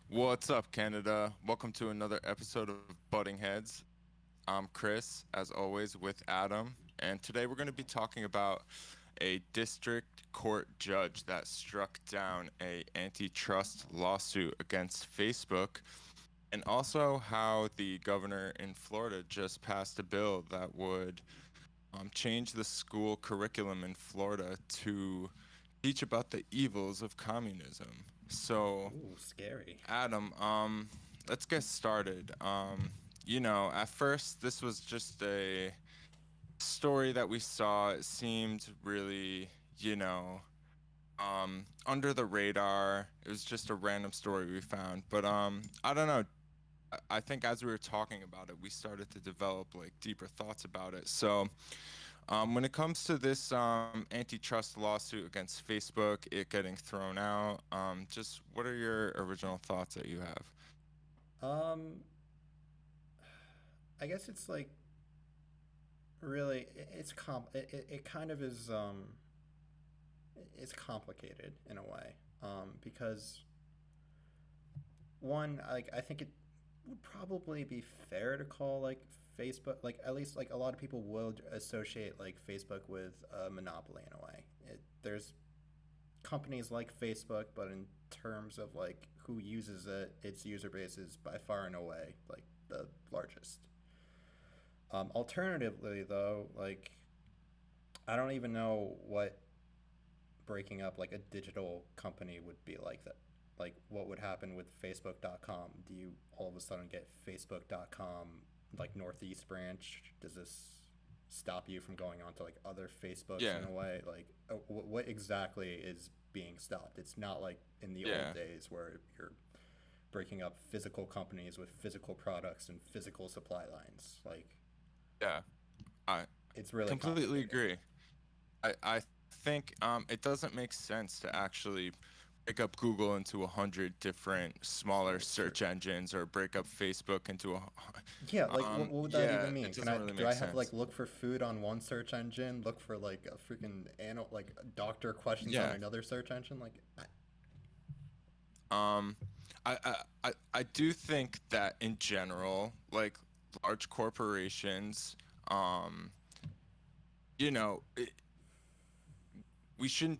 What's up, Canada? Welcome to another episode of Butting Heads. I'm Chris, as always, with Adam, and today we're going to be talking about a district court judge that struck down a antitrust lawsuit against Facebook, and also how the governor in Florida just passed a bill that would change the school curriculum in Florida to teach about the evils of communism. So, Ooh, scary. Adam, let's get started. At first, this was just a story that we saw. It seemed really, under the radar. It was just a random story we found. But I don't know. I think as we were talking about it, we started to develop like deeper thoughts about it. So, when it comes to this antitrust lawsuit against Facebook, it getting thrown out, just what are your original thoughts that you have? Um, I guess it's like really it's it kind of is it's complicated in a way because one like I think it would probably be fair to call like Facebook like at least like a lot of people would associate like Facebook with a monopoly in a way. There's companies like Facebook, but in terms of like who uses it, its user base is by far and away like the largest. Alternatively, though, like I don't even know what breaking up like a digital company would be like that. Like what would happen with Facebook.com? Do you all of a sudden get Facebook.com like Northeast branch? Does this stop you from going on to like other Facebooks Yeah, in a way? Like what exactly is being stopped? It's not like in the old yeah, days where you're breaking up physical companies with physical products and physical supply lines. Like yeah. I it's really completely complicated. agree. I think it doesn't make sense to actually break up Google into 100 different smaller For search engines or break up Facebook into a Yeah, like what would that yeah, even it mean? Can doesn't I really do make I have to sense. like look for food on one search engine, look for like a freaking like doctor questions on Yeah. another search engine? Like Um, I do think that in general, like large corporations, um, you know, it, we shouldn't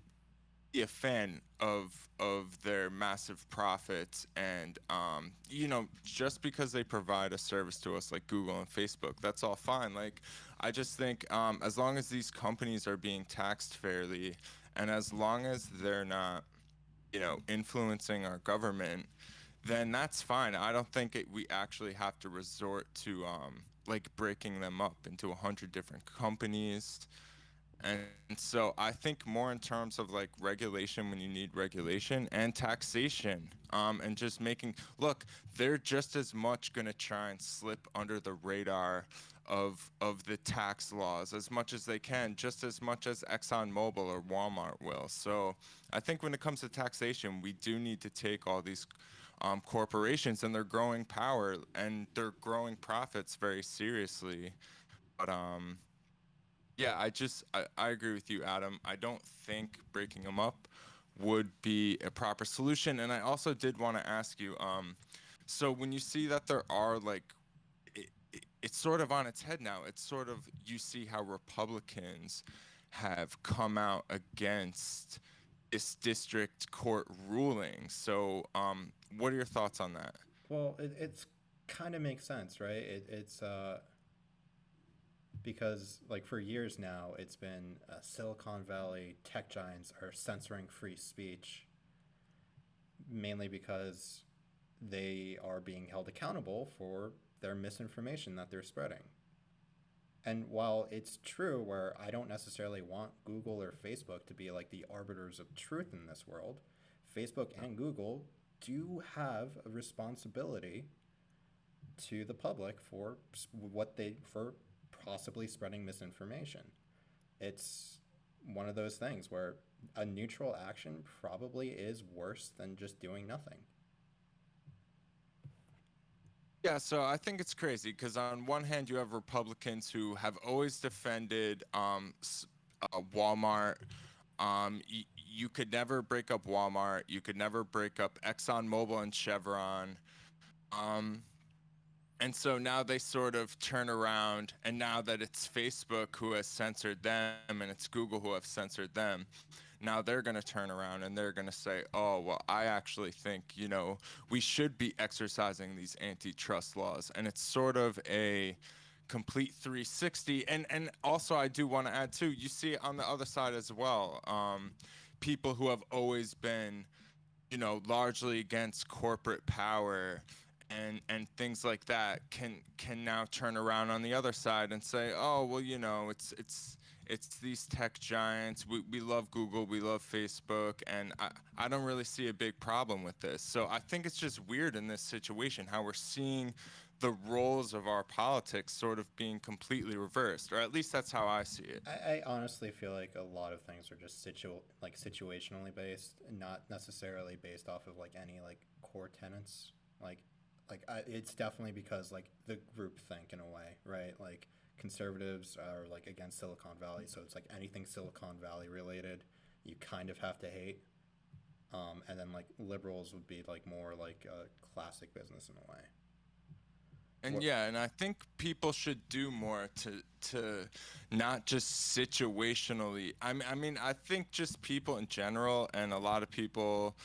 be a fan of their massive profits and just because they provide a service to us like Google and Facebook, that's all fine. Like I just think as long as these companies are being taxed fairly and as long as they're not influencing our government, then that's fine. I don't think we actually have to resort to like breaking them up into 100 different companies. And so I think more in terms of like regulation when you need regulation and taxation, and just making, look, they're just as much going to try and slip under the radar of the tax laws as much as they can, just as much as ExxonMobil or Walmart will. So I think when it comes to taxation, we do need to take all these corporations and their growing power and their growing profits very seriously. But yeah, I agree with you, Adam. I don't think breaking them up would be a proper solution. And I also did want to ask you, so when you see that there are like it's sort of on its head now. It's sort of you see how Republicans have come out against this district court ruling. So, what are your thoughts on that? well, it's kind of makes sense, right? It's because like for years now, it's been Silicon Valley tech giants are censoring free speech mainly because they are being held accountable for their misinformation that they're spreading. And while it's true where I don't necessarily want Google or Facebook to be like the arbiters of truth in this world, Facebook and Google do have a responsibility to the public for for possibly spreading misinformation. It's one of those things where a neutral action probably is worse than just doing nothing. Yeah, so I think it's crazy because on one hand you have Republicans who have always defended Walmart. you could never break up Walmart, you could never break up ExxonMobil and Chevron. Um, and so now they sort of turn around, and now that it's Facebook who has censored them and it's Google who have censored them, now they're going to turn around and they're going to say, oh, well, I actually think, we should be exercising these antitrust laws. And it's sort of a complete 360. And also, I do want to add, too, you see it on the other side as well. People who have always been largely against corporate power and things like that can now turn around on the other side and say, oh well, it's these tech giants. We love Google, we love Facebook, and I don't really see a big problem with this. So I think it's just weird in this situation how we're seeing the roles of our politics sort of being completely reversed, or at least that's how I see it. I honestly feel like a lot of things are just situationally based, and not necessarily based off of like any like core tenets. Like it's definitely because like the group think in a way, right? Like conservatives are like against Silicon Valley, so it's like anything Silicon Valley related, you kind of have to hate. And then like liberals would be like more like a classic business in a way. And What? yeah, and I think people should do more to not just situationally. I mean, I think just people in general, and a lot of people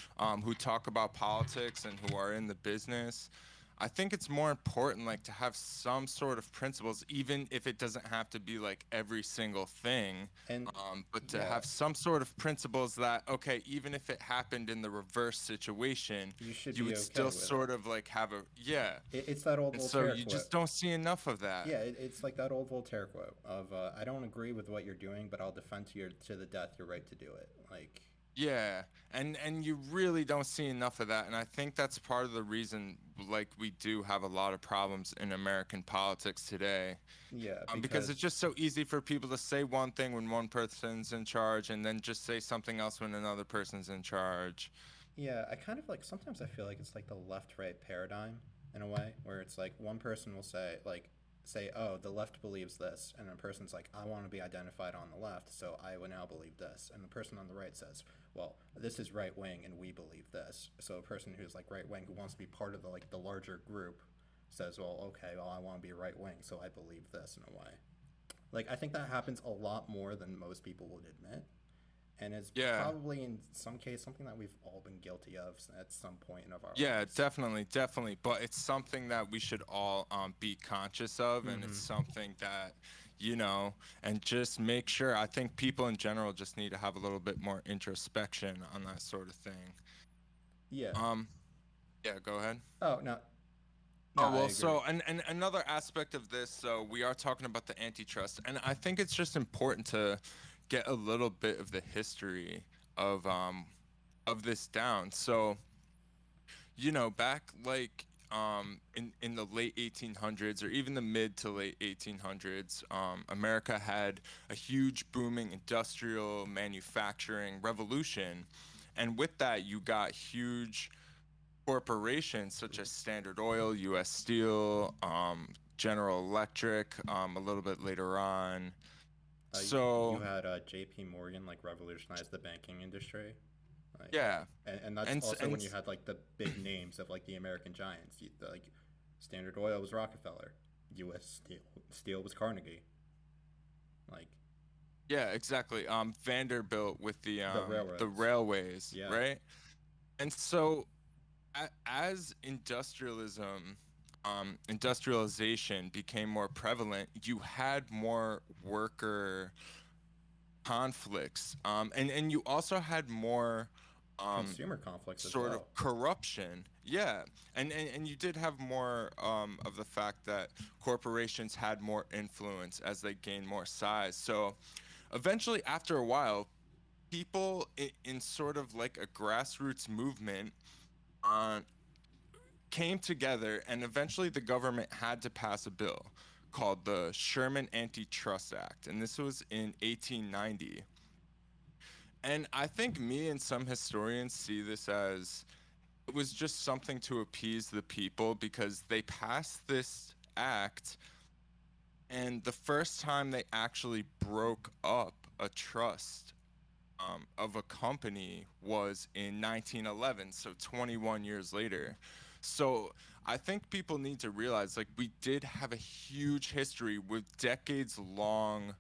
who talk about politics and who are in the business. I think it's more important, like, to have some sort of principles, even if it doesn't have to be like every single thing, And but to yeah, have some sort of principles that, okay, even if it happened in the reverse situation, you should you be would still okay with it. sort of like have a, yeah. It's that old And so Voltaire you quote. just don't see enough of that. Yeah, it's like that old Voltaire quote of "I don't agree with what you're doing, but I'll defend to the death your right to do it." Like, Yeah, and you really don't see enough of that, and I think that's part of the reason, like, we do have a lot of problems in American politics today, yeah, because it's because just so easy for people to say one thing when one person's in charge, and then just say something else when another person's in charge. yeah, I kind of like sometimes I feel like it's like the left-right paradigm in a way, where it's like one person will say, "Oh, the left believes this," and a person's like, "I want to be identified on the left, so I will now believe this," and the person on the right says, "Well, this is right wing, and we believe this." So a person who's like right wing who wants to be part of the larger group says, "Well, okay, well, I want to be right wing, so I believe this in a way." Like I think that happens a lot more than most people would admit, and it's Yeah, probably in some case something that we've all been guilty of at some point in of our yeah, lives. definitely, definitely, but it's something that we should all be conscious of, and it's Mm-hmm. something that, and just make sure. I think people in general just need to have a little bit more introspection on that sort of thing. Yeah. Um, yeah, go ahead. Oh no, no, Oh, I well, agree. and another aspect of this, so we are talking about the antitrust, and I think it's just important to get a little bit of the history of um of this down. So, back like in the late 1800s, or even the mid to late 1800s, America had a huge booming industrial manufacturing revolution, and with that you got huge corporations such as Standard Oil, U.S. Steel, General Electric, a little bit later on. You So had J.P. Morgan like revolutionize the banking industry, like, yeah, and that's and s- also and when you s- had like the big names of like the American giants. Like Standard Oil was Rockefeller, U.S. Steel was Carnegie, like yeah, exactly. Vanderbilt with the the railroads. railways, Yeah, right? And so as industrialization became more prevalent, you had more worker conflicts, and you also had more um, consumer conflicts as sort of well. corruption. Yeah, and you did have more of the fact that corporations had more influence as they gained more size. So eventually, after a while, people in sort of like a grassroots movement uh, came together, and eventually the government had to pass a bill called the Sherman Antitrust Act, and this was in 1890. And I think me and some historians see this as it was just something to appease the people because they passed this act, and the first time they actually broke up a trust, of a company was in 1911, so 21 years later. So I think people need to realize like we did have a huge history with decades long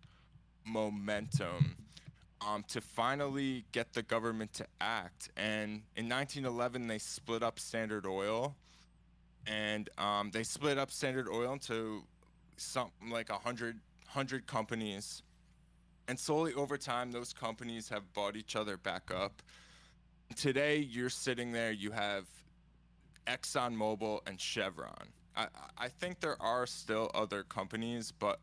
momentum to finally get the government to act. And in 1911, they split up Standard Oil, and they split up Standard Oil into something like a hundred companies. And slowly over time, those companies have bought each other back up. Today, you're sitting there, you have ExxonMobil and Chevron. I think there are still other companies, but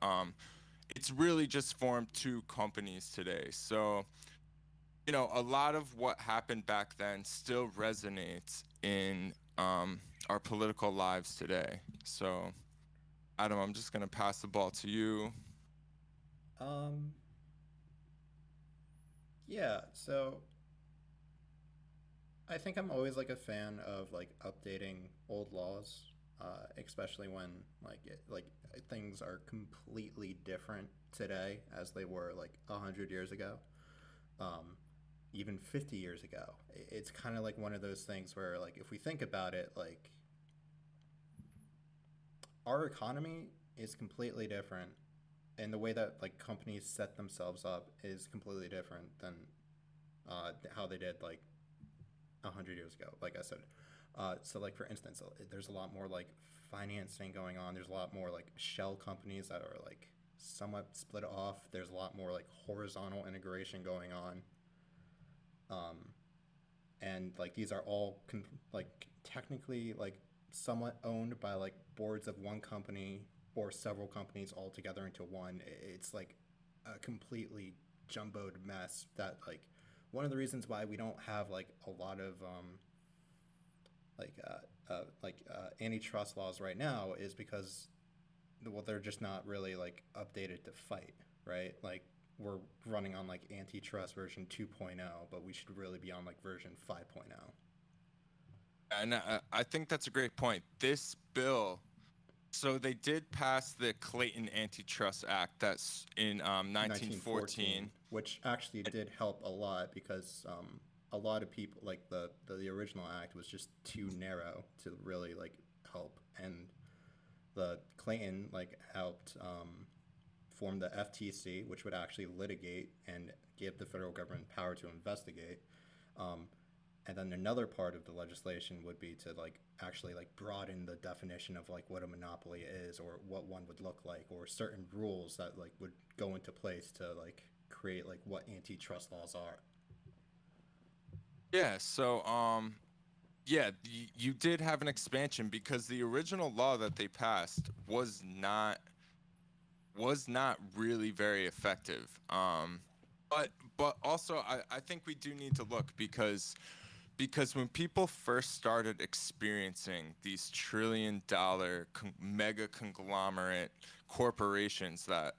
it's really just formed two companies today. So, a lot of what happened back then still resonates in our political lives today. So, Adam, I'm just going to pass the ball to you. Um, yeah, so I think I'm always like a fan of like updating old laws, especially when things are completely different today as they were like 100 years ago, um, even 50 years ago. It's kind of like one of those things where like if we think about it, like our economy is completely different, and the way that like companies set themselves up is completely different than how they did like 100 years ago. Like I said, so like for instance, there's a lot more like financing going on. There's a lot more like shell companies that are like somewhat split off. There's a lot more like horizontal integration going on, um, and like these are all like technically like somewhat owned by like boards of one company or several companies all together into one. It's like a completely jumbled mess that like one of the reasons why we don't have like a lot of like antitrust laws right now is because well they're just not really like updated to fight, right? Like we're running on like antitrust version 2.0, but we should really be on like version 5.0. And I think that's a great point. This bill, so they did pass the Clayton Antitrust Act that's in 1914, 1914. which actually did help a lot because a lot of people like the original act was just too narrow to really like help, and the Clayton like helped form the FTC, which would actually litigate and give the federal government power to investigate. Um, and then another part of the legislation would be to like actually like broaden the definition of like what a monopoly is or what one would look like or certain rules that like would go into place to like create like what antitrust laws are. Yeah, so yeah, you did have an expansion because the original law that they passed was not really very effective. But also I think we do need to look because when people first started experiencing these trillion-dollar mega conglomerate corporations that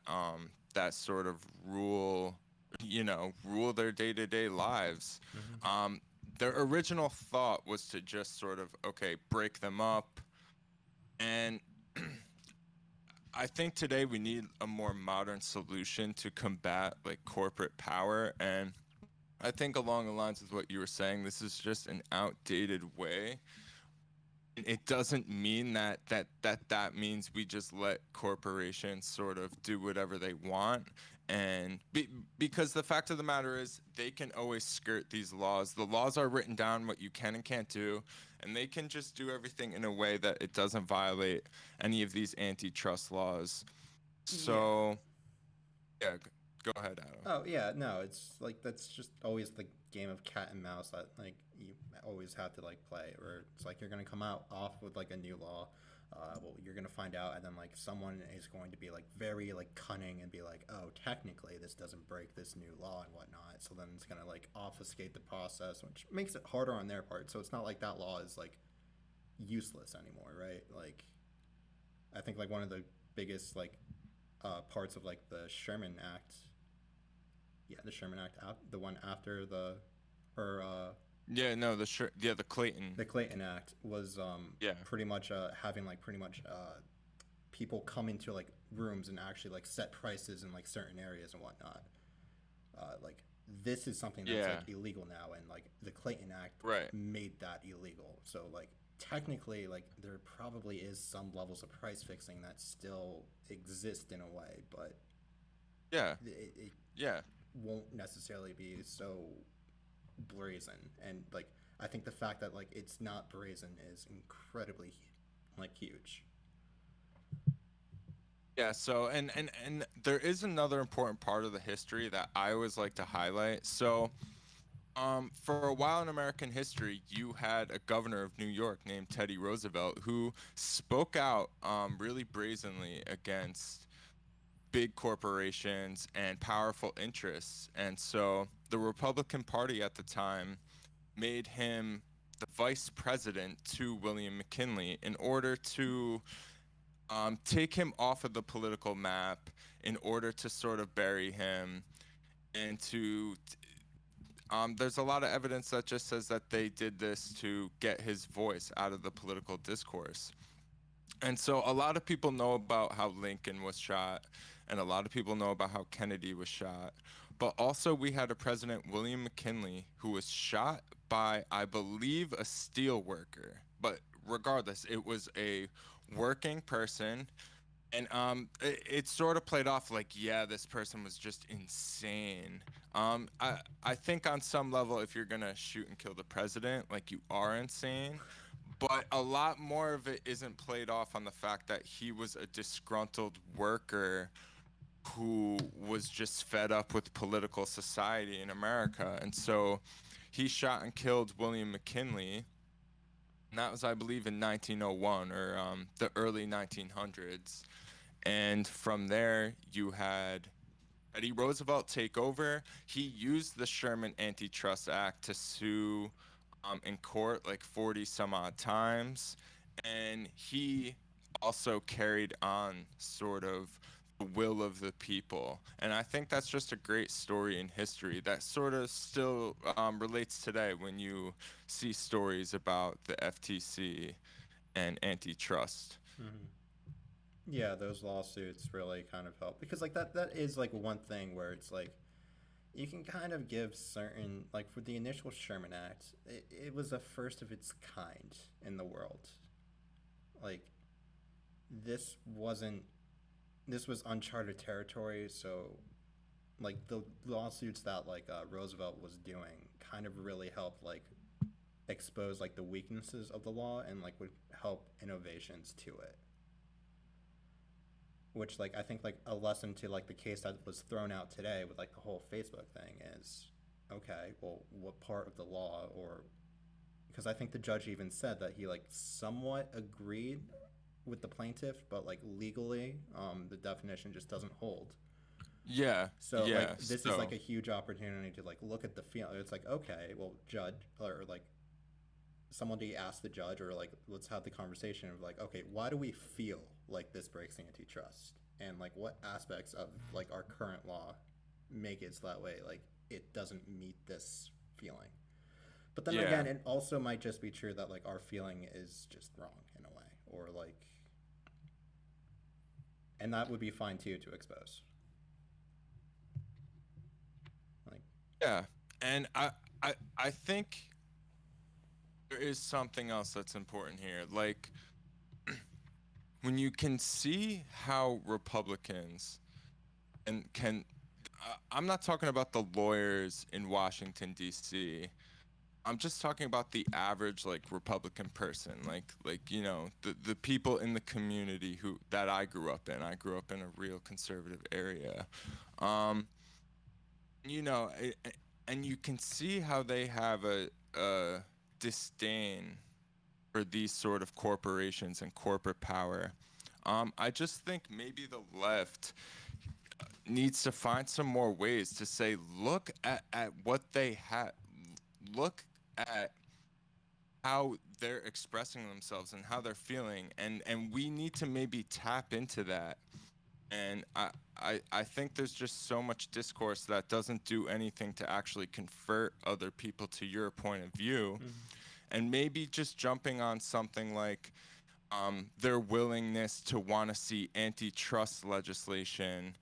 sort of rule their day-to-day lives, Mm-hmm. um, their original thought was to just sort of okay break them up. And I think today we need a more modern solution to combat like corporate power. And I think along the lines of what you were saying, this is just an outdated way. It doesn't mean that means we just let corporations sort of do whatever they want. And because the fact of the matter is, they can always skirt these laws. The laws are written down what you can and can't do, and they can just do everything in a way that it doesn't violate any of these antitrust laws. Yeah. So, yeah, go ahead, Adam. Oh yeah, no, it's like that's just always the game of cat and mouse that like you always have to like play. Or it's like you're gonna come out off with like a new law. Well, you're gonna find out, and then like someone is going to be like very like cunning and be like, oh, technically this doesn't break this new law and whatnot. So then it's gonna like obfuscate the process, which makes it harder on their part. So it's not like that law is like useless anymore, right? Like I think like one of the biggest like parts of like the Sherman Act, yeah, the Sherman Act, the one after or Yeah, no, the Clayton. the Clayton Act was Yeah. pretty much having like pretty much people come into like rooms and actually like set prices in like certain areas and whatnot. Like this is something that's Yeah. like illegal now, and like the Clayton Act Right. made that illegal. So like technically, like there probably is some levels of price fixing that still exist in a way, but Yeah. it Yeah. won't necessarily be so brazen. And like I think the fact that like it's not brazen is incredibly like huge. Yeah, so and there is another important part of the history that I always like to highlight. So, for a while in American history, you had a governor of New York named Teddy Roosevelt who spoke out really brazenly against big corporations and powerful interests. And so the Republican Party at the time made him the vice president to William McKinley in order to take him off of the political map, in order to sort of bury him and to there's a lot of evidence that just says that they did this to get his voice out of the political discourse. And so a lot of people know about how Lincoln was shot, and a lot of people know about how Kennedy was shot. But also, we had a president, William McKinley, who was shot by, I believe, a steel worker. But regardless, it was a working person. And it sort of played off like, yeah, this person was just insane. I think on some level, if you're gonna shoot and kill the president, like you are insane. But a lot more of it isn't played off on the fact that he was a disgruntled worker who was just fed up with political society in America. And so he shot and killed William McKinley. And that was, I believe, in 1901 or the early 1900s. And from there, you had Teddy Roosevelt take over. He used the Sherman Antitrust Act to sue in court like 40 some odd times. And he also carried on sort of the will of the people. And I think that's just a great story in history that sort of still relates today when you see stories about the FTC and antitrust. Mm-hmm. Yeah, those lawsuits really kind of help because like that is like one thing where it's like you can kind of give certain like for the initial Sherman Act, it was a first of its kind in the world. Like this wasn't this was uncharted territory, so like the lawsuits that like Roosevelt was doing kind of really helped like expose like the weaknesses of the law and like would help innovations to it, which like I think like a lesson to like the case that was thrown out today with like the whole Facebook thing is okay, well what part of the law or because I think the judge even said that he like somewhat agreed with the plaintiff, but like legally the definition just doesn't hold. Yeah, So yeah. like this is like a huge opportunity to like look at the feel. It's like okay, well judge or like somebody ask the judge or like let's have the conversation of like okay, why do we feel like this breaks antitrust and like what aspects of like our current law make it so that way like it doesn't meet this feeling. But then Yeah. again, it also might just be true that like our feeling is just wrong in a way or like and that would be fine too to expose. Like Yeah. And I think there is something else that's important here. Like when you can see how Republicans and can I'm not talking about the lawyers in Washington D.C. I'm just talking about the average like Republican person, like the people in the community who that I grew up in. I grew up in a real conservative area. Um you know, and you can see how they have a disdain for these sort of corporations and corporate power. I just think maybe the left needs to find some more ways to say, look at what they have, look at how they're expressing themselves and how they're feeling, and we need to maybe tap into that. And I think there's just so much discourse that doesn't do anything to actually convert other people to your point of view. mm-hmm. And maybe just jumping on something like their willingness to want to see antitrust legislation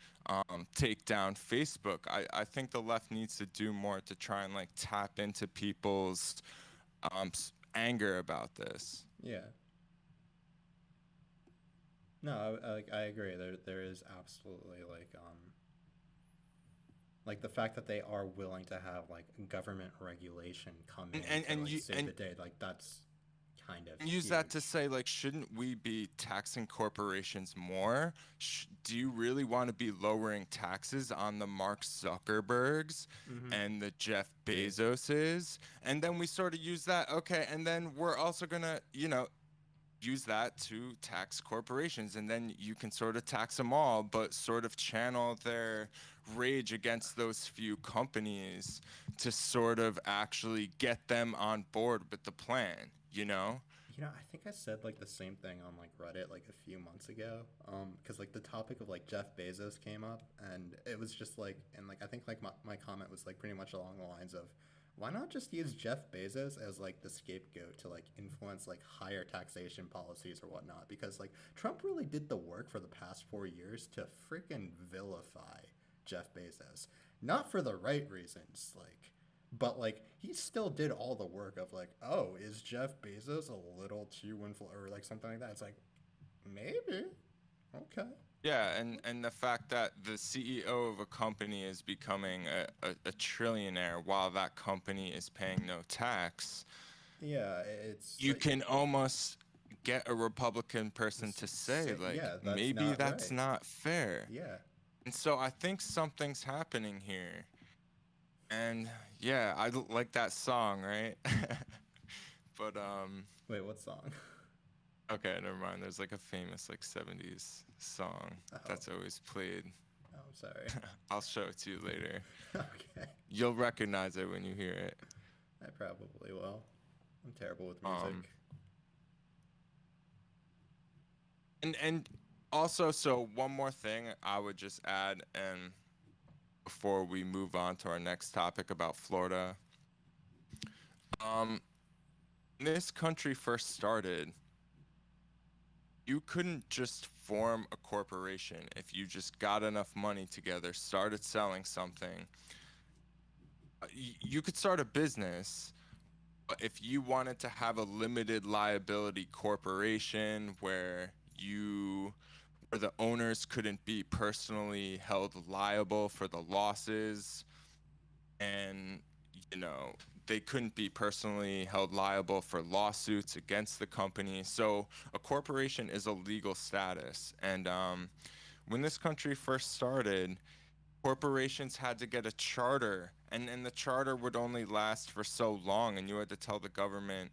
take down Facebook. I think the left needs to do more to try and like tap into people's anger about this. Yeah. No, I agree. There is absolutely like the fact that they are willing to have like government regulation come And in and, to and like you save the day. Like that's kind of use that to huge. say like, shouldn't we be taxing corporations more? Do you really want to be lowering taxes on the Mark Zuckerbergs Mm-hmm. and the Jeff Yeah. Bezoses? And then we sort of use that, okay, and then we're also gonna, use that to tax corporations, and then you can sort of tax them all, but sort of channel their rage against those few companies to sort of actually get them on board with the plan, you know? I think I said like the same thing on like Reddit like a few months ago. Because like the topic of like Jeff Bezos came up, and it was just like, and like I think like my comment was like pretty much along the lines of, why not just use Jeff Bezos as like the scapegoat to like influence like higher taxation policies or whatnot? Because like Trump really did the work for the past 4 years to freaking vilify Jeff Bezos, not for the right reasons, like, but like he still did all the work of like, oh, is Jeff Bezos a little too or like something like that? It's like maybe, okay, Yeah, and the fact that the CEO of a company is becoming a trillionaire while that company is paying no tax, yeah, it's you can almost get a Republican person to say, like, yeah, that's maybe not that's right. not fair. Yeah. And so I think something's happening here. And yeah, like that song, right? But Wait, what song? okay, never mind. There's like a famous like 70s song Oh, that's always played. oh, I'm sorry. I'll show it to you later. Okay, You'll recognize it when you hear it. I probably will. I'm terrible with Um music. and also, so one more thing I would just add, and before we move on to our next topic about Florida. Um when this country first started, you couldn't just form a corporation if you just got enough money together, started selling something. You could start a business, but if you wanted to have a limited liability corporation where the owners couldn't be personally held liable for the losses, and you know they couldn't be personally held liable for lawsuits against the company. So a corporation is a legal status, and when this country first started, corporations had to get a charter, and the charter would only last for so long, and you had to tell the government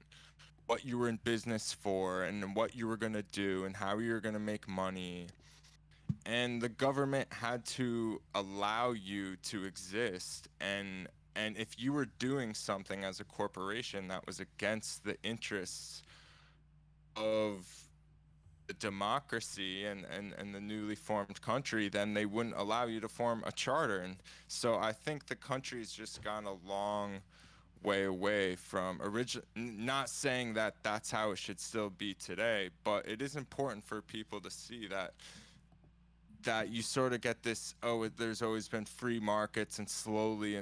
what you were in business for and what you were going to do and how you were going to make money. And the government had to allow you to exist, and if you were doing something as a corporation that was against the interests of the democracy and the newly formed country, then they wouldn't allow you to form a charter. And so I think the country's just gone a long way away from original. Not saying that that's how it should still be today, but it is important for people to see that you sort of get this, oh, there's always been free markets, and slowly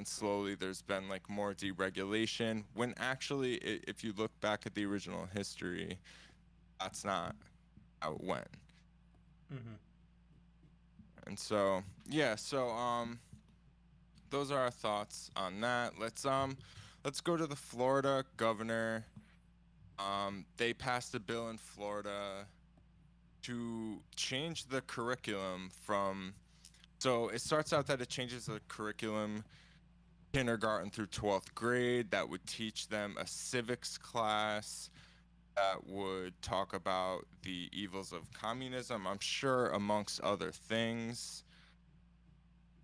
there's been like more deregulation, when actually if you look back at the original history, that's not how it went. Mm-hmm. And so yeah, so those are our thoughts on that. Let's go to the Florida governor. They passed a bill in Florida to change the curriculum from, so it starts out that it changes the curriculum kindergarten through 12th grade, that would teach them a civics class that would talk about the evils of communism, I'm sure, amongst other things.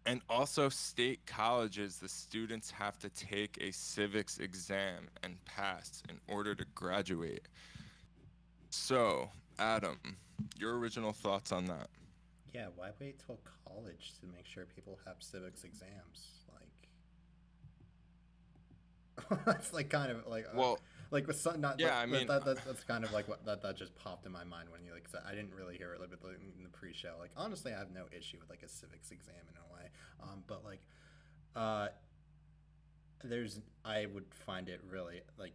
And also, state colleges, the students have to take a civics exam and pass in order to graduate. So, Adam, your original thoughts on that? Yeah, why wait till college to make sure people have civics exams? Like, that's like kind of like, Well, Like with some, not Yeah, I mean, that's kind of like what that just popped in my mind when you like said. I didn't really hear it like, in the pre-show. Like honestly, I have no issue with like a civics exam in a way. But like, uh, there's I would find it really like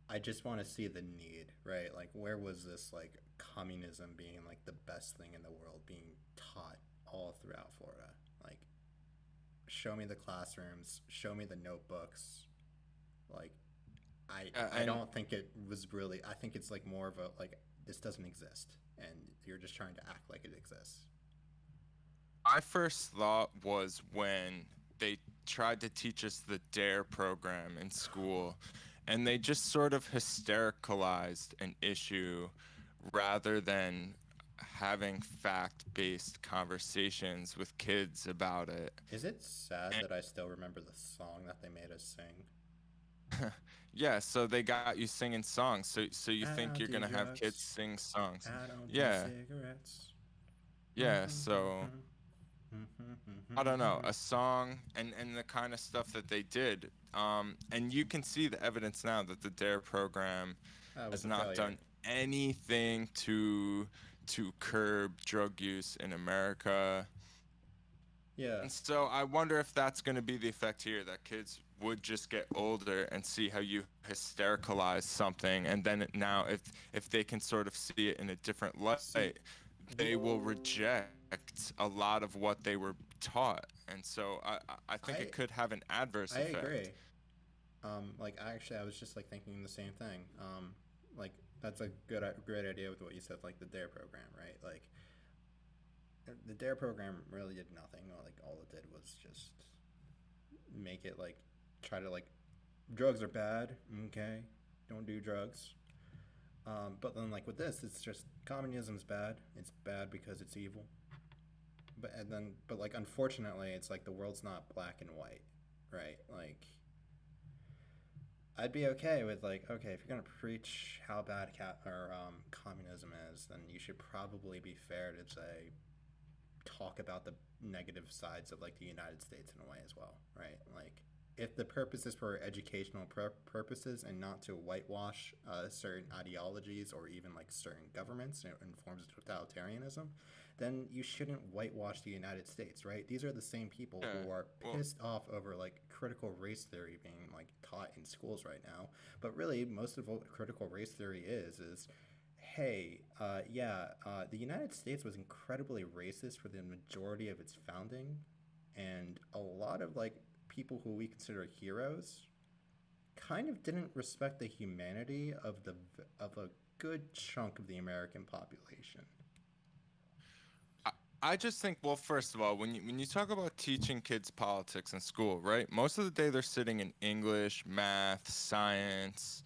I just want to see the need, right? Like where was this like communism being like the best thing in the world being taught all throughout Florida? Like show me the classrooms, show me the notebooks. Like I and don't think it was really. I think it's like more of a like this doesn't exist, and you're just trying to act like it exists. my first thought was when they tried to teach us the DARE program in school, and they just sort of hystericalized an issue rather than having fact-based conversations with kids about it. Is it sad that I still remember the song that they made us sing? Yeah, so they got you singing songs. So you I think don't you're do gonna have kids drugs. sing songs? I don't do Yeah, cigarettes. yeah. So I don't know, a song and the kind of stuff that they did. And you can see the evidence now that the DARE program That was has a not failure. done anything to curb drug use in America. Yeah. And so I wonder if that's going to be the effect here, that kids would just get older and see how you hystericalize something, and then now if they can sort of see it in a different See, light, the they will reject a lot of what they were taught. And so I think I it could have an adverse I agree. effect. Like I was just like thinking the same thing. Like that's a great idea with what you said, like the Dare program, right? Like the Dare program really did nothing. Like all it did was just make it like try to like drugs are bad. Okay, don't do drugs. But then like with this, it's just communism's bad. It's bad because it's evil. But like unfortunately, it's like the world's not black and white, right? Like I'd be okay with like okay if you're gonna preach how bad communism is, then you should probably be fair to say talk about the negative sides of like the United States in a way as well, right? Like if the purpose is for educational purposes and not to whitewash certain ideologies or even like certain governments in forms of totalitarianism, then you shouldn't whitewash the United States, right? These are the same people Yeah. who are Well, pissed off over like critical race theory being like taught in schools right now. But really, most of what critical race theory is hey, the United States was incredibly racist for the majority of its founding, and a lot of like people who we consider heroes kind of didn't respect the humanity of a good chunk of the American population. I, I just think, well, first of all, when you talk about teaching kids politics in school, right? Most of the day they're sitting in English, math, science.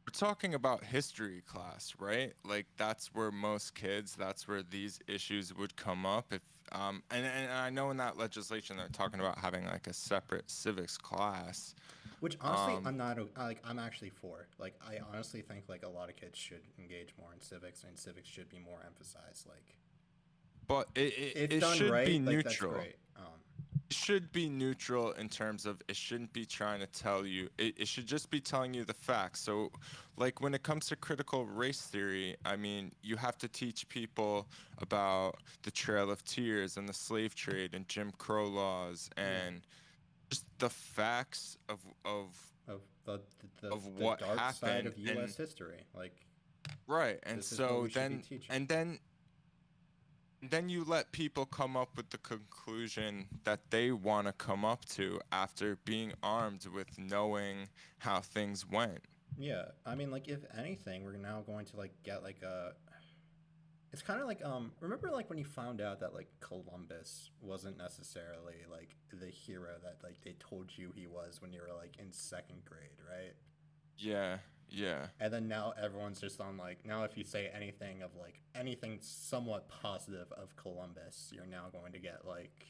We're talking about history class, right? Like that's where most kids, that's where these issues would come up. If and I know in that legislation they're talking about having like a separate civics class. Which honestly, Um, like I'm actually for. Like I honestly think like a lot of kids should engage more in civics, and civics should be more emphasized. Like but it, if it done should be right, like that's neutral. great. It should be neutral in terms of it shouldn't be trying to tell you, it should just be telling you the facts. So like when it comes to critical race theory, I mean, you have to teach people about the Trail of Tears and the slave trade and Jim Crow laws Yeah, and just the facts of the the what dark side happened. of And U.S. history. Like right, and this is what so we should be teaching. then you let people come up with the conclusion that they want to come up to after being armed with knowing how things went. Yeah, I mean, like if anything, we're now going to like get like a. It's kind of like remember like when you found out that like Columbus wasn't necessarily like the hero that like they told you he was when you were like in second grade, right? Yeah, yeah. And then now everyone's just on like now if you say anything of like anything somewhat positive of Columbus, you're now going to get like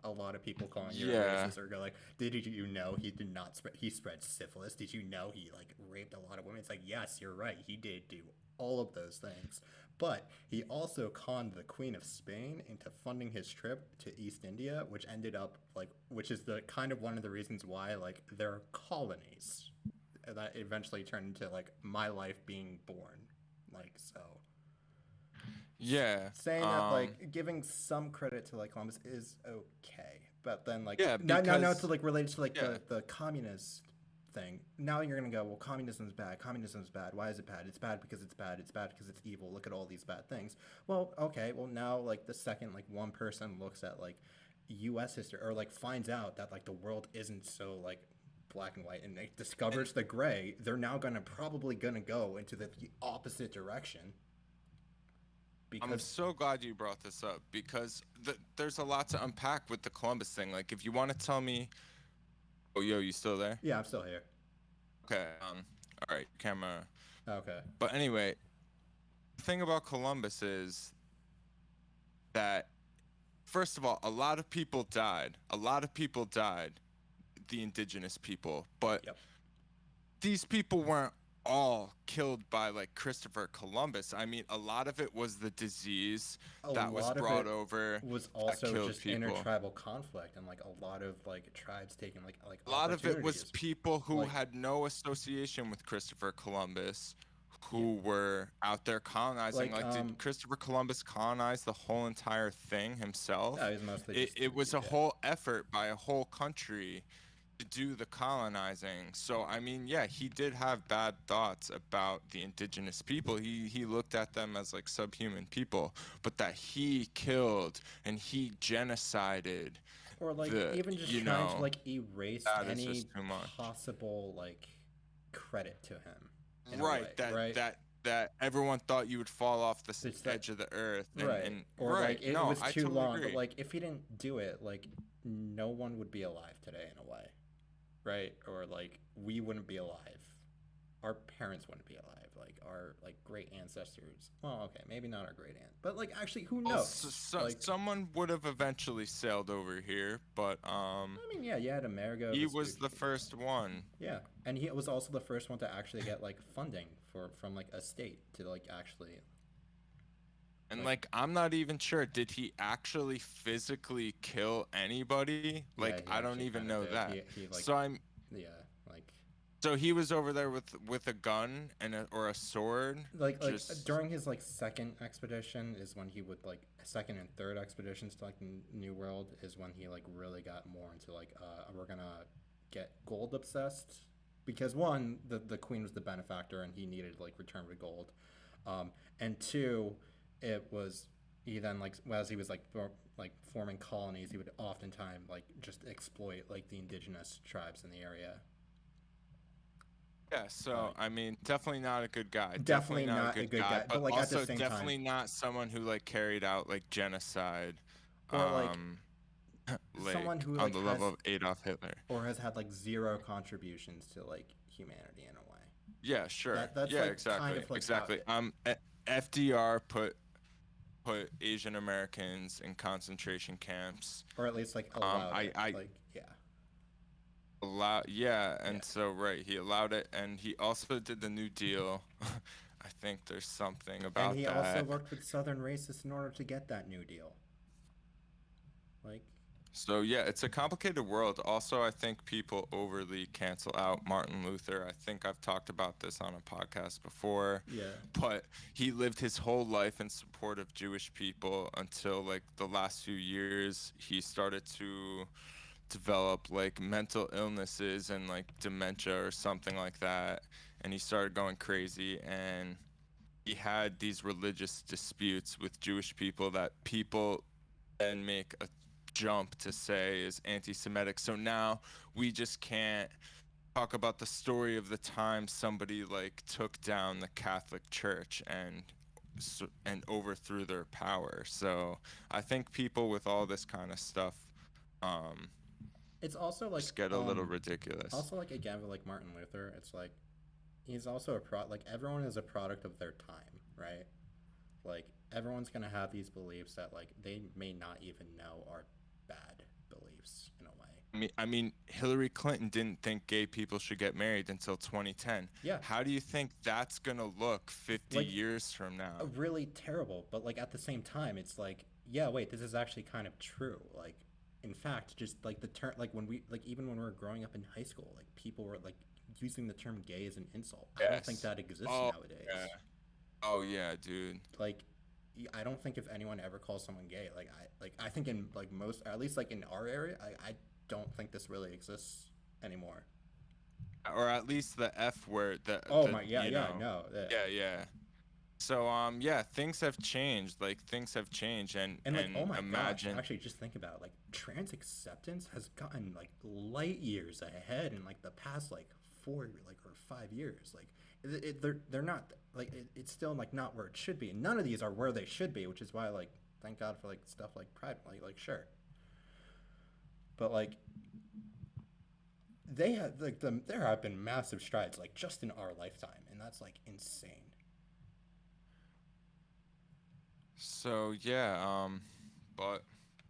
a lot of people calling you a Yeah. racist or go like, did you know he did not spread he spread syphilis? Did you know he like raped a lot of women? It's like yes, you're right, he did do all of those things. But he also conned the Queen of Spain into funding his trip to East India, which ended up like which is the kind of one of the reasons why like there are colonies that eventually turned into like my life being born. Like, so Yeah. saying that like giving some credit to like Columbus is okay, but then like Yeah, now because to like relate to like yeah, the communist thing. Now you're gonna go, well, communism's bad. Communism's bad. Why is it bad? It's bad because it's bad. It's bad because it's evil. Look at all these bad things. Well, okay. Well, now like the second like one person looks at like U.S. history or like finds out that like the world isn't so like black and white and like and discovers the gray, they're now probably gonna go into the opposite direction I'm because so glad you brought this up because there's a lot to unpack with the Columbus thing. Like, if you want to tell me, oh, yo, you still there? yeah, I'm still here. Okay. All right, camera. Okay. But anyway, the thing about Columbus is that, first of all, a lot of people died. A lot of people died, the indigenous people. But Yep. these people weren't all killed by like Christopher Columbus. I mean, a lot of it was the disease A that was lot of brought it over was that also killed just people. intertribal conflict and like a lot of like tribes taking like A lot of it was opportunities. people who Like, had no association with Christopher Columbus yeah, who were out there colonizing. like Like, did Christopher Columbus colonize the whole entire thing himself? no, he's mostly It, just it was a yeah. whole effort by a whole country to do the colonizing. So I mean, yeah, he did have bad thoughts about the indigenous people. He looked at them as like subhuman people, but that he killed and he genocided Or like the, even just you trying to know, like erase that is any just too much. possible like credit to him in a way, Right, that right? that that everyone thought you would fall off the It's that edge of the earth, right. and Or right, like it no, was I too totally long, but agree. like if he didn't do it, like no one would be alive today in a way, right? Or like we wouldn't be alive. Our parents wouldn't be alive. Like our like great ancestors. Well, okay, maybe not our great aunt, but like actually, who Well, knows? Like, someone would have eventually sailed over here, but I mean, yeah, you had Amerigo he was Vespucci. the first one. Yeah, and he was also the first one to actually get like funding from like a state to like actually And like like, I'm not even sure, did he actually physically kill anybody? yeah, Like, he I don't actually even kind of know did. that. He like So I'm yeah like so he was over there with a gun and or a sword, like just during his like second expedition is when he would like second and third expeditions to like New World is when he like really got more into like we're gonna get gold obsessed because one the queen was the benefactor and he needed like return with gold, and two it was he then like as he was like like forming colonies he would oftentimes like just exploit like the indigenous tribes in the area. yeah, so Like I mean, definitely not a good guy. Definitely definitely not a not a good good guy, guy, but but like at the also same time, definitely not someone who like carried out like genocide, or like um, someone like who on like the level has of Adolf Hitler. or has had like zero contributions to like humanity in a way. Yeah, sure. That's Yeah, like kind exactly, of like how exactly. FDR put Asian Americans in concentration camps. or at least like allowed it. I Like yeah. allow yeah, Yeah. and so right, he allowed it, and he also did the New Deal. I think there's something And about he also that. worked with Southern racists in order to get that New Deal. Like So yeah, it's a complicated world. Also, I think people overly cancel out Martin Luther. I think I've talked about this on a podcast before, yeah. but he lived his whole life in support of Jewish people until like the last few years he started to develop like mental illnesses and like dementia or something like that, and he started going crazy, and he had these religious disputes with Jewish people that people then make a jump to say is anti-Semitic. So now we just can't talk about the story of the time somebody like took down the Catholic Church and overthrew their power. So I think people with all this kind of stuff um It's just get a little ridiculous. also like again with like Martin Luther, it's like he's also like everyone is a product of their time, right? Like everyone's gonna have these beliefs that like they may not even know are bad beliefs in a way. I mean, Hillary Clinton didn't think gay people should get married until 2010. Yeah, How do you think that's gonna look 50 like years from now? really terrible, but like at the same time, it's like yeah, wait, this is actually kind of true. Like in fact, just like the term, like when we like even when we were growing up in high school, like people were like using the term gay as an insult. I don't think Yes. that exists Oh yeah. nowadays. Oh yeah, dude. Like, I don't think if anyone ever calls someone gay, I think in like most, at least like in our area, I don't think this really exists anymore. Or at least the F word, Oh the my, yeah, yeah, no, yeah. yeah, yeah. So yeah, things have changed. Like things have changed, And like, oh and my gosh, imagine. actually, just think about it. Like trans acceptance has gotten like light years ahead in like the past like 4 or 5 years. Like, they're not like it's still like not where it should be. And none of these are where they should be, which is why like thank God for like stuff like Pride. Like sure, but like they have like there have been massive strides like just in our lifetime, and that's like insane. So yeah, but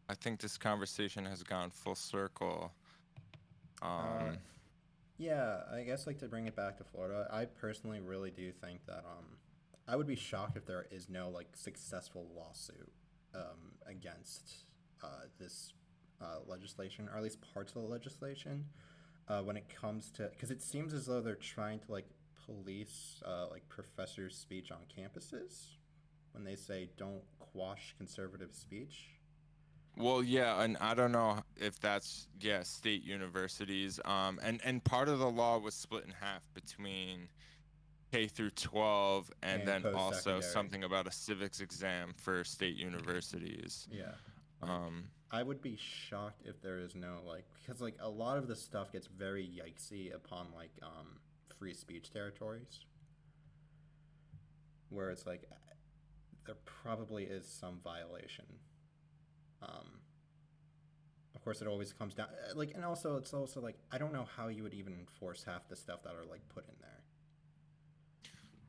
I think this conversation has gone full circle. Uh, Um, Yeah, I guess like to bring it back to Florida, I personally really do think that I would be shocked if there is no like successful lawsuit against this legislation, or at least parts of the legislation, when it comes to, because it seems as though they're trying to like police like professors' speech on campuses when they say don't quash conservative speech. well, yeah, and I don't know if that's, yeah, state universities. And part of the law was split in half between K through 12, and And then post also secondary. something about a civics exam for state universities. Yeah. Like, Um, I would be shocked if there is no like, because like a lot of the stuff gets very yikesy upon like free speech territories where it's like there probably is some violation. Um, of course, it always comes down like, and also it's also like I don't know how you would even enforce half the stuff that are like put in there.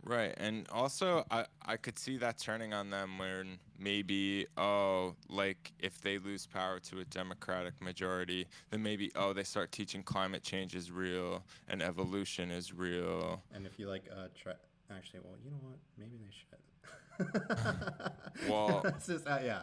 right, and also I could see that turning on them when maybe, oh, like if they lose power to a Democratic majority, then maybe, oh, they start teaching climate change is real and evolution is real. And if you like try, actually, well, you know what? Maybe they should. Well, That's just yeah.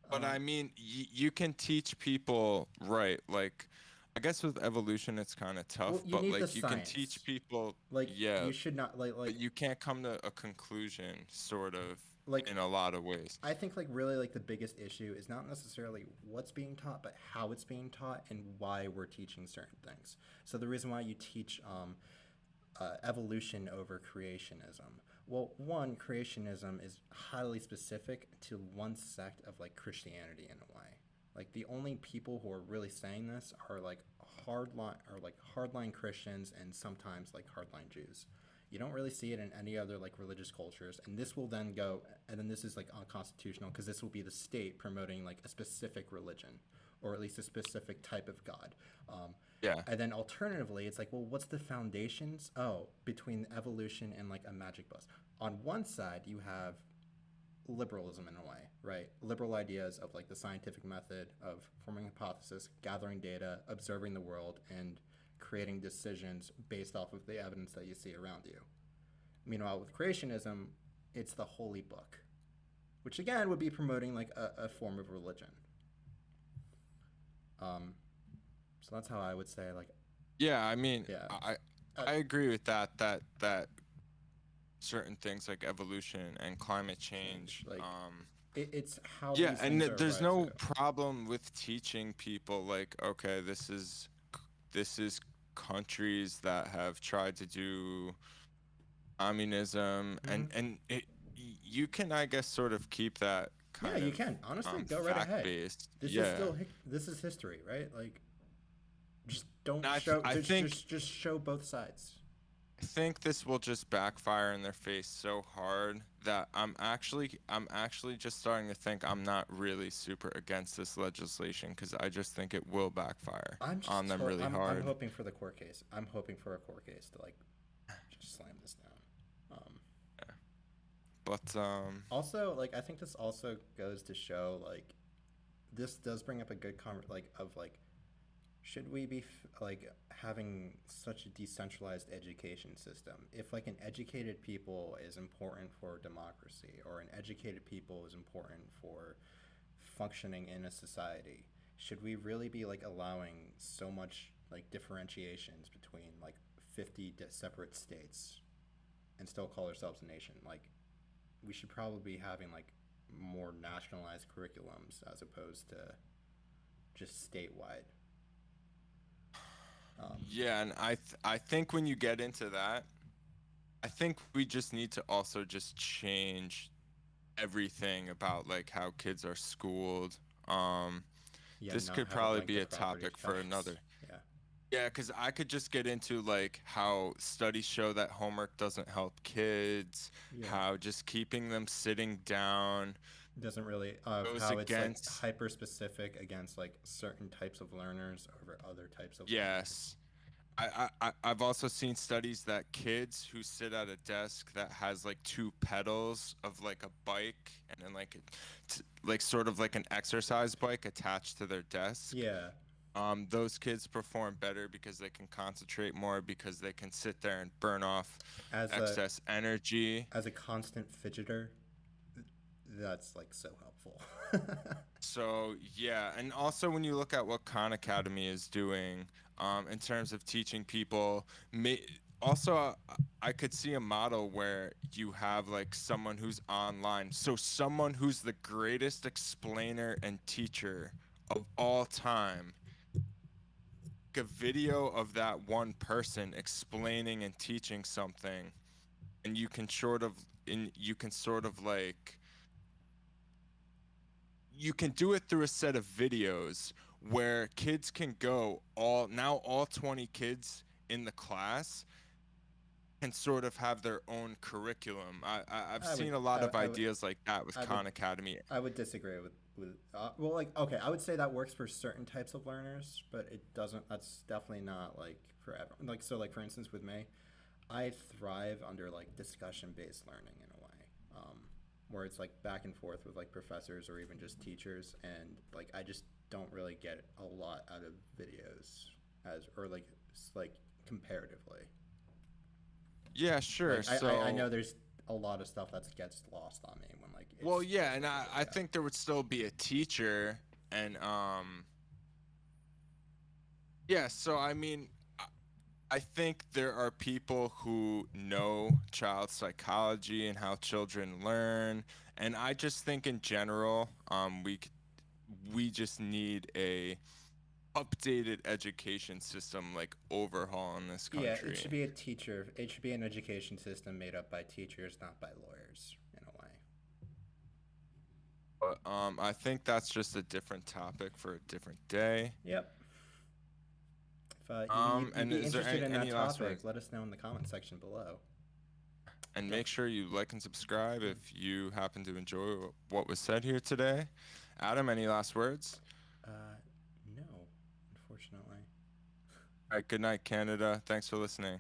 but Um, I mean, you can teach people, right? Like, I guess with evolution, it's kind of well, tough, you but need the like you can teach science. people, Like yeah, you should not but you can't come to a conclusion, sort of, like in a lot of ways. I think like really like the biggest issue is not necessarily what's being taught, but how it's being taught and why we're teaching certain things. So the reason why you teach evolution over creationism. Well, one, creationism is highly specific to one sect of like Christianity in a way. Like the only people who are really saying this are like hardline Christians and sometimes like hardline Jews. You don't really see it in any other like religious cultures, and this will then go, and then this is like unconstitutional because this will be the state promoting like a specific religion, or at least a specific type of God. Um, Yeah. and then alternatively, it's like, well, what's the foundations? Oh, between evolution and like a magic bus. On one side, you have liberalism in a way, right? Liberal ideas of like the scientific method of forming a hypothesis, gathering data, observing the world, and creating decisions based off of the evidence that you see around you. Meanwhile, with creationism, it's the holy book, which again would be promoting like a form of religion. Um, so that's how I would say like, Yeah, I mean, yeah, uh, I agree with that, that certain things like evolution and climate change. change, Like it's how yeah, these and things are there's arrived to. no problem with teaching people, like, okay, this is countries that have tried to do communism, Hmm. and you can, I guess, sort of keep that Yeah, kind you of can honestly go right fact ahead. based. This is Yeah. still this is history, right? Like just don't And show I think just show both sides. I think this will just backfire in their face so hard that I'm actually just starting to think I'm not really super against this legislation, because I just think it will backfire on them really I'm hard. hoping for the court case. I'm hoping for a court case to like just slam this down. Yeah. But Also, like I think this also goes to show like this does bring up a good like of like should we be like having such a decentralized education system if like an educated people is important for democracy, or an educated people is important for functioning in a society, should we really be like allowing so much like differentiations between like 50 separate states and still call ourselves a nation. Like, we should probably be having like more nationalized curriculums as opposed to just statewide. Yeah, and I think when you get into that, I think we just need to also just change everything about like how kids are schooled. Um, Yeah, this not could have it probably linked be to a property topic for tax. another. Yeah, Yeah, because I could just get into like how studies show that homework doesn't help kids, yeah. how just keeping them sitting down Doesn't really of goes how it's like against, hyper specific against like certain types of learners over other types of learners. yes. I've also seen studies that kids who sit at a desk that has like two pedals of like a bike and then like like sort of like an exercise bike attached to their desk, Yeah, those kids perform better because they can concentrate more because they can sit there and burn off as a excess energy. as a constant fidgeter, that's like so helpful. So yeah, and also when you look at what Khan Academy is doing, in terms of teaching people, also I could see a model where you have like someone who's online, so someone who's the greatest explainer and teacher of all time, like a video of that one person explaining and teaching something, and you can sort of like you can do it through a set of videos where kids can go all 20 kids in the class can sort of have their own curriculum. I've I would seen a lot of I would ideas like that with I would Khan Academy. I would disagree with well, like, okay, I would say that works for certain types of learners, but it doesn't. That's definitely not like for everyone. Like, so, like, for instance, with me, I thrive under like discussion based learning in a way, where it's like back and forth with like professors or even just teachers, and like I just don't really get a lot out of videos as or like like comparatively. Yeah, sure. Like, I So, know there's a lot of stuff that gets lost on me when like well, it's yeah, and like I yeah. think there would still be a teacher and yeah, so I mean, I think there are people who know child psychology and how children learn, and I just think in general, we just need a updated education system like overhaul in this Yeah, it country. should be a teacher. It should be an education system made up by teachers, not by lawyers, in a way. But I think that's just a different topic for a different day. Yep. If you'd And be is there interested in that any last topic, words? let us know in the comment section below. And Def- make sure you like and subscribe if you happen to enjoy what was said here today. Adam, any last words? no, unfortunately. All right, good night, Canada. Thanks for listening.